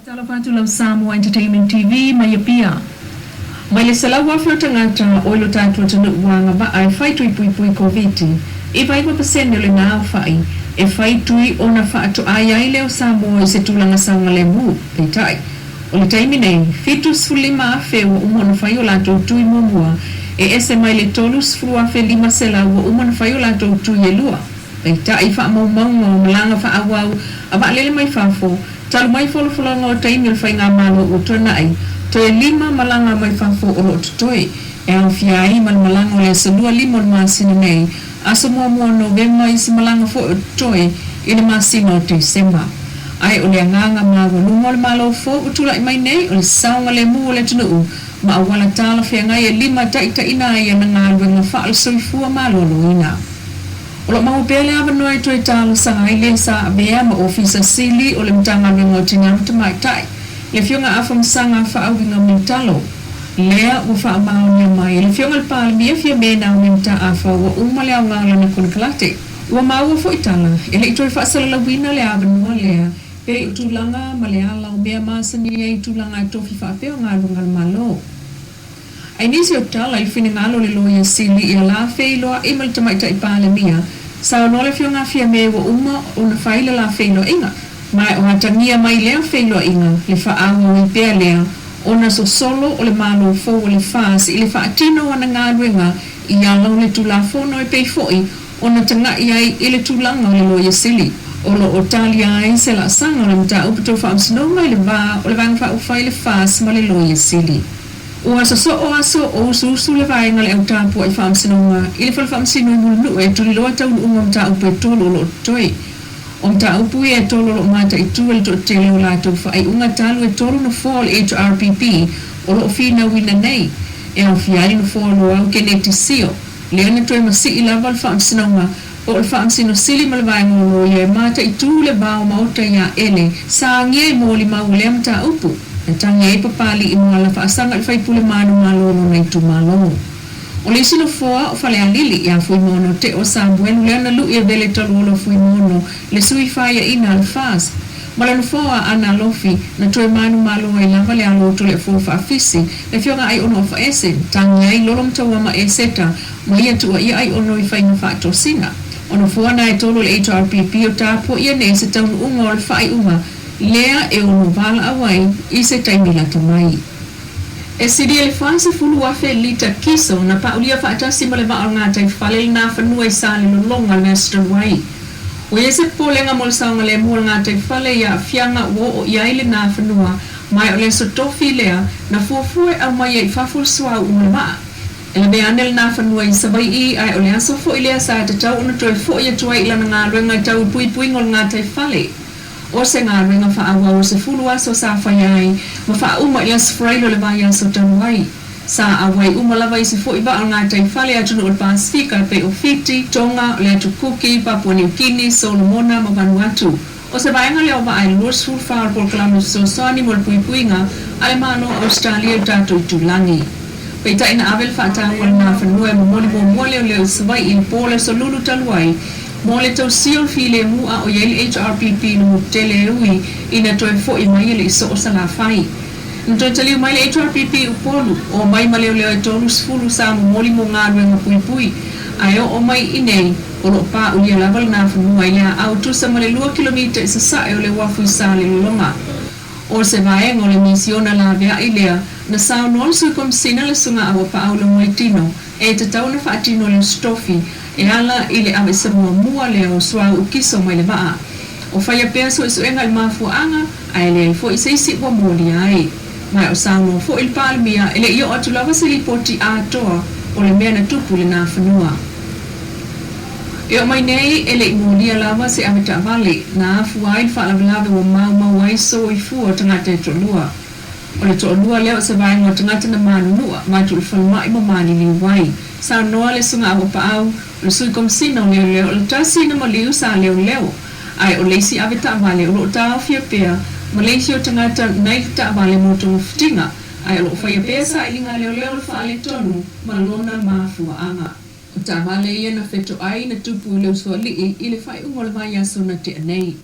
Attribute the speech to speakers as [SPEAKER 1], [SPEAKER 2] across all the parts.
[SPEAKER 1] Tala patulaw Samoa Entertainment TV mayapia. May salawa flo tangata oilo tatlo tanu wanga ba ay fai tui pui COVID. Iba iba pasende le na fai. E fai tui ona fa atu ayai leo Samoa se tulanga sanga lebu. Petai. Ole taimine fitus fulima fe wa umon fai ola tui mumua. E ese mai le tolus frua fe lima sela wa umon fai ola tui yelua. Petai fa mau malanga fa awau. Aba lele mai fafo. Talu mai folo ngau taimil fai ngā malo o tona ai. Toe lima malanga mai fafo o lo tutoi. E au fiai malanga o le salua limon masina nei. Asa mua Novemba isi malanga fo o tutoi. Ina masina o Desemba. Ai o le nganga mago lungo le malo fo o tula i mai nei. O le saunga le mu o le tunu. Ma awala tala fia ngai e lima ta ina ia na ngā luenga wha al soifua malo lo ina. Ola mau pele ava noi toi talo sa haile sa bea ma ofisa sili o le mtanga wengo tina mtamai tai. Le fionga afa msanga fa au winga mtalo. Lea ufa amao ni mai. Le fionga lpala mia fia mena o mta afa wa umale au ngala na kunakalate. Ua mau fo itala. Ele itoi fa asala la wina le ava nua lea. Pere utulanga maleala o bea masani e utulanga Tofi fa apeo ngal malo. Ainisi o tala ilfini ngalo le loya sili ia la feiloa imal tamaita ipale mia. Sa nole fionga fia mewa uma una faila la feilo inga. Mai o hatangia mai lea feilo inga. Le fa awa wipea lea. Ona so solo o le malo fo o le fas. Ile fa atino wana ngadwenga. Ia lau le tulafono e pei foi. Ona tanga iai ile tulanga o le loya sili. Olo o tali ai se la sanga o le mta uputo fa amsinoma ile va. O le vanga fa ufa ile fas ma le loya sili. O aso o susu le vai ngale au tapu ai fam sinonga ile fal fam sinu mulu e tuli lo ta un ta upe tolo lo toi on ta upu e tolo lo mata i tu el to tele la to fa ai unga talu e tolo no fall HRPP o lo fina wina nei e au fiari no fall o au keneti sio le ne toi masi ila val fam sinonga o fam sino sili mal vai ngolo ye mata i tu le ba o mauta ya ele sa nge mo li ma ulem ta upu tanga e papali i mwala fa asanga i fai pule manu malolo na itu malo. O le sino foa o fale alili ia fui mono te o sambuenu leana lu i vele tolu olo fui mono le sui faya ina al fas. Malano foa ana lofi na toe manu malo ai lava le alo to le foa fa afisi le fionga ai ono fa ese tanga ai lolo mtawa ma eseta ma ia tua ia ai ono i fai na fa tosina. Ono foa na e tolu le HRPP o tapo ia ne se taunu unga o le fai unga lea e ono vala awai i se taimila tamai. E sidi ele fansi fulu wafe lita kiso na pa ulia fa atasi male va al ngata i fale na fanua i sali no longa nestra wai. O yese polenga mol saunga le mol ngata i fale ya fianga wo o iaile na fanua mai ole so Tofi lea na fuafue au mai i faful sua umama. Ele be anel na fanua i sabai i ai ole aso fo ilea sa te tau una toi fo ia tua ila na ngā renga tau pui ngol ngata i fale. O se ngā renga wha awa o se fulua so sa whaiai ma wha uma i as frailo le vai aso tanuai. Sa awai uma lava i se fo i wa ngā tai whale atunu o Pasifika pe o Fiti, Tonga, le atu Kuki, Papua New Guinea, Solomona, ma Vanuatu. O se vaenga leo wa ai luos fulfar por kalamu so soani mol puipuinga ale mano Australia tatu i tulangi. Peita ina avel wha atawa na whanua mo moli mo leo sawai i pole so lulu taluai. Mole tau siol file mua o yeli HRPP no tele ui ina toi fo i mai le so sa la fai. Nto tali mai le HRPP upolu o mai maleo leo e tolu sfulu sa moli mo ngā ruenga pui. Ayo o mai inei o lo pa ulia laval na funua ia au tu sa male 2 kilomita sa sa e o le wafu sa le longa. O se vaenga o le misiona la vea ilea na sao non sui kom sina le sunga awa pa au le moitino e te tau na whaatino le Tofi e ala ile ave mua leo sua ukiso mai le maa. O whaia pea so isu enga i mafuanga ai le fo isaisi wa moli ai. Mai o sauno fo il palmia ele io atu lava se li poti atoa o le mea na tupu le na whanua. E o mai nei ele i molia lava se ave ta vale na afu ai wha lavelave wa mau ai so i fua tangata e tolua. O le tolua leo se vai ngā tangata na manunua matu le whanumai ma mani li wai. Sa noa le sunga awa pa au le sui kom sina o leo le tasi na maliu sa leo. Ai o leisi ave ta vale o lo ta fia pea ma leisi o tangata nai ta vale moto mftinga. Ai o lo whaia pea sa ilinga leo le whaale tonu ma lona mafua anga. O ta vale ia na feto ai na tupu leo sua lii ili whai ungol vai aso na te anei.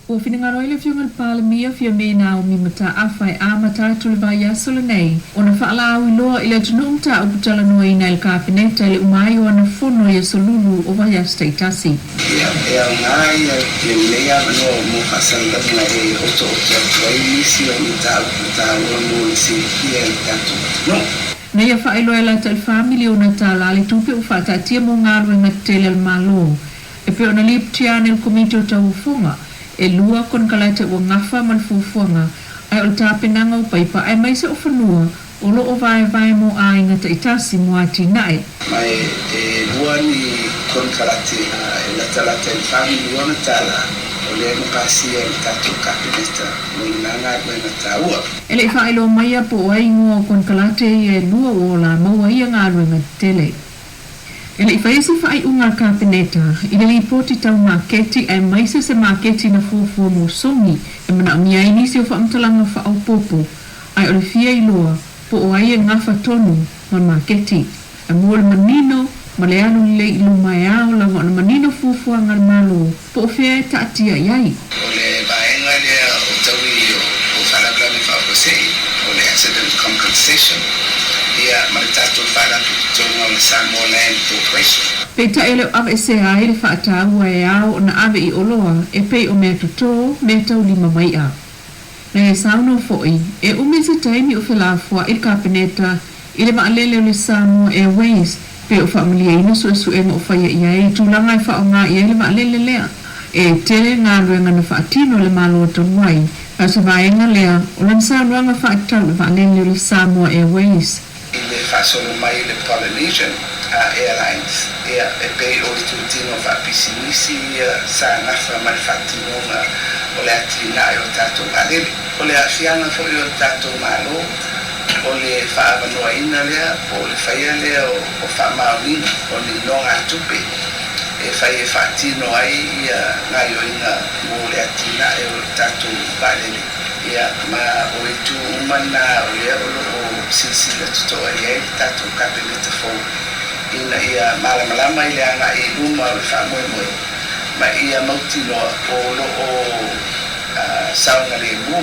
[SPEAKER 1] O finangaro ile fiungal pala mia fia mena o mi mata afai a mata tulvaya solenei. O na faala au iloa ile tunumta o putala noa ina il kabineta ile umai o na fono ya solulu o vaya staitasi.
[SPEAKER 2] Ya ngai ya lea no mo fasanga na e oto ya isi o mita o mo si kia tanto. No.
[SPEAKER 1] Na ia whaelo e lata il family o na Tala le tupe o whata tia mo ngaru e ngatele al malo. E pe o na lip tiane il komite o tau funga. E lua kon kalata o ngafa man fufuanga. Ai o tape nanga o paipa ai maise o whanua o lo o vai mo a ingata itasi mo ati nae.
[SPEAKER 2] Mai e lua ni kon kalate e lata il family o na Tala. O le mukasi e tato kabineta mo inanga e na taua.
[SPEAKER 1] E le whaelo maia po ai ngua kon kalate e lua o la maua ia ngaru e ngatele. E le whaesi whai unga kabineta, i le ripoti tau maketi e maise se maketi na fuafua mo songi e mana mia inisi o whaamtalanga wha au popo, ai o le fia iloa po o ai e ngafa tonu man maketi. E mua le manino, ma le anu le ilu mai au la ngona manino fuafua ngal malo, po o fia e taatia iai.
[SPEAKER 2] O le baenga lea o taui o whalabla me whaopasei, o le accident compensation, ia maritato whala tonga o le Samoa Land Corporation.
[SPEAKER 1] Peita ele ave se ai le whaataua e au na ave i oloa e pei o mea tuto mea tau lima mai a. Na e sauno foi e umisi taimi o whelafua il kabineta i le maalele o le Samoa Airways pe o whaamalia ino su e o whaia ia e tūlanga e whaonga i le maalele lea. E tele ngā ruenga na whaatino le malo tanuai a se vaenga lea o lan saunuanga whaatau le maalele o le Samoa Airways.
[SPEAKER 2] Le fasolo mai le Polynesian Airlines e pei o tutino fa pisinisi sa nafa mai fatino o le atina o tato malele o le afianga fo o tato malo o le fa no ina le o le faia le o fa maulina o le longa tupe e fai fatino ai na yo ina mo le atina o tato malele ia ma o tu mana o le o sisi le tuto ai tato kabineta fo ina ia malama ile anga e uma o fa mo ma ia mauti no o lo o sauna le mu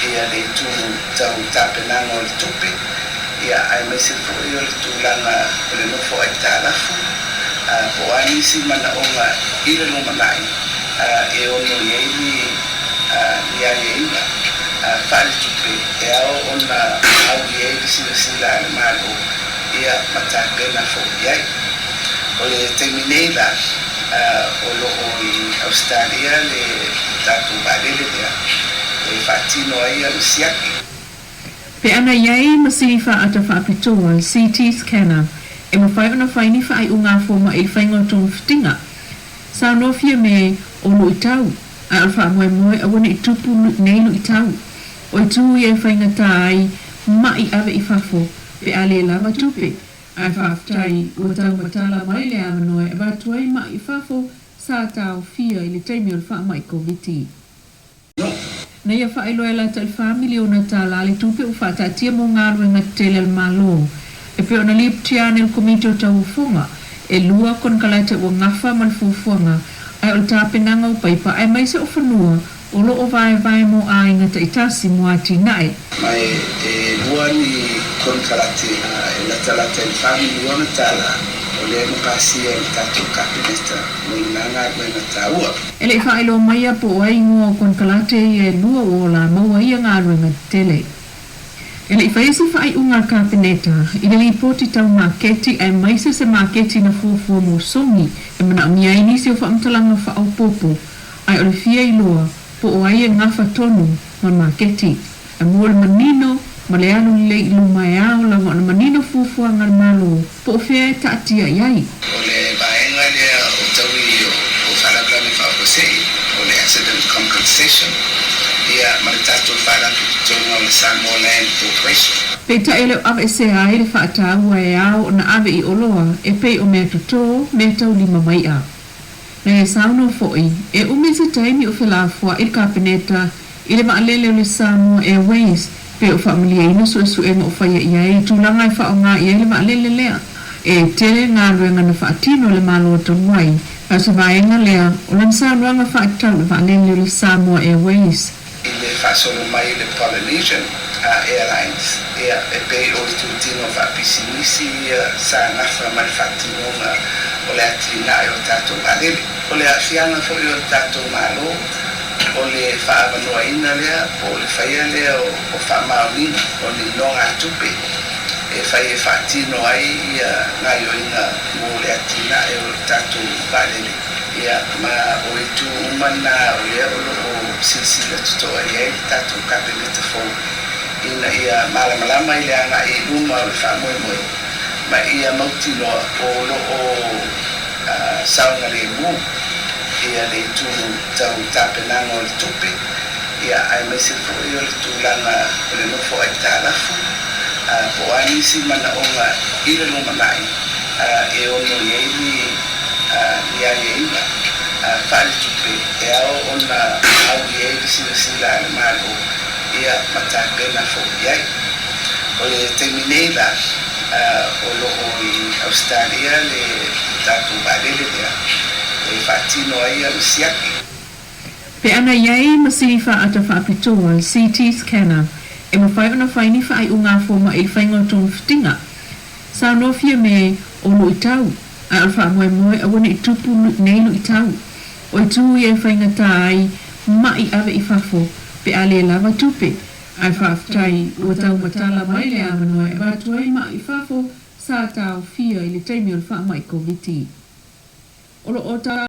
[SPEAKER 2] ia le tu tau tape nanga o le tupe ia ai mai se fo ia le tu langa o le no fo ai talafu po ani si mana onga ile no manai e ono yeini ia yeina fale tupe e ao ona au yeini sila le malo ia matapena fo iai o le terminela o lo o Australia le tatu balele dea e fatino ai al siaki
[SPEAKER 1] Pe ana iai masifa ata whaapitoa CT scanner e mawhai ona whaini whai unga foma e whainga tōng whitinga sa nofia me o lo i tau a alwha moe a wana i tupu nei lo i tau o i tū i e whainga tai mai ave i whafo pe ale lava tupe ai whaftai ua tau matala mai le amanoe e watuai mai i whafo sa tau fia i le taimi o le wha mai COVID-19. Na ia whaeloa la tal family o na Tala le tupe o whatatia mo ngaru e ngatele al malo. E pe o na lip tiane il komite o tau funga e lua kon kalata o ngafa man fufuanga ai o tape nanga o paipa ai maise o whanua o lo o vai mo a ingata itasi mo ati nae.
[SPEAKER 2] Mai e lua ni kon kalate e lata il family o na Tala o le mukasi e tato kabineta mo inanga e na taua.
[SPEAKER 1] E le whaelo maia po ai ngua kon kalate e lua o la maua ia ngaru e ngatele. E le whaesi whai unga kabineta i le ripoti tau maketi ai maise se maketi na fuafua mo songi e mana mia inisi o whaamtalanga wha au popo ai o le fia iloa po o ai e ngafa tonu man maketi e mua le manino ma le anu le ilu mai au la ngona manino fuafua ngal malo po o fia e taatia iai.
[SPEAKER 2] O le baenga lea o taui o whalabla me whaopasei o le accident compensation ia maritato whala tonga o le Samoa Land Corporation.
[SPEAKER 1] Peita ele ave se ai le whaataua e au na ave i oloa e pei o mea tuto mea tau lima mai a. Na e sauno foi e umisi taimi o whelafua il kabineta i le maalele o le Samoa Airways pe o whaamalia ino su e o whaia ia e tūlanga e whaonga i le maalele lea e tele ngā ruenga na whaatino le malo tanuai Asa vaenga lea, ulan Samoa whaatau whanene le Samoa Airways.
[SPEAKER 2] I le whaasolo mai le Polynesian Airlines e pei o tu tino whapisinisi sa ngafa mai whatinonga o le atina e o tātou malele. O le afianga fo i o tātou malo, o le whaavanoa ina lea, o le whaia lea o whaamaunina, o le nonga tupe. E whai e whaatino ai ia ngai o inga mo le atina e o tātou malele. Ia ma o e tu umana o lea o silsila tutoa ia i tātou kabinete fo. Ina ia malama i le anga e luma o le whaamoemoe. Ma ia mautinoa o lo o saunga le mu. Ia le tu tau tapenanga o le tupe. Ia ai mese fo i o le tūlanga o le nofo ai tālafu. Po anisi mana onga i le luma nai. E ono iei ia ieinga. Whare tupe e ao ona au iei sila ale malo. Ia matapena fo iai. O le terminela o lo o i Australia le tātou valele lea. E whaatino ai au siaki.
[SPEAKER 1] Pe ana iei masini ata whaapitoa le CT scanner e mawhai ona whaini whai unga fōma e whainga tōna whitinga. Sa nofia me o lo i tau. A alwha moe a wane i tupu nei lo i tau. O i tū i e whainga tai mai ave i whafo pe ale lava tupe. Ai whaafitai ua tau matala mai le amanoa e wātua i mai i whafo sa tau fia i le teimi o le wha mai COVID. O lo o tau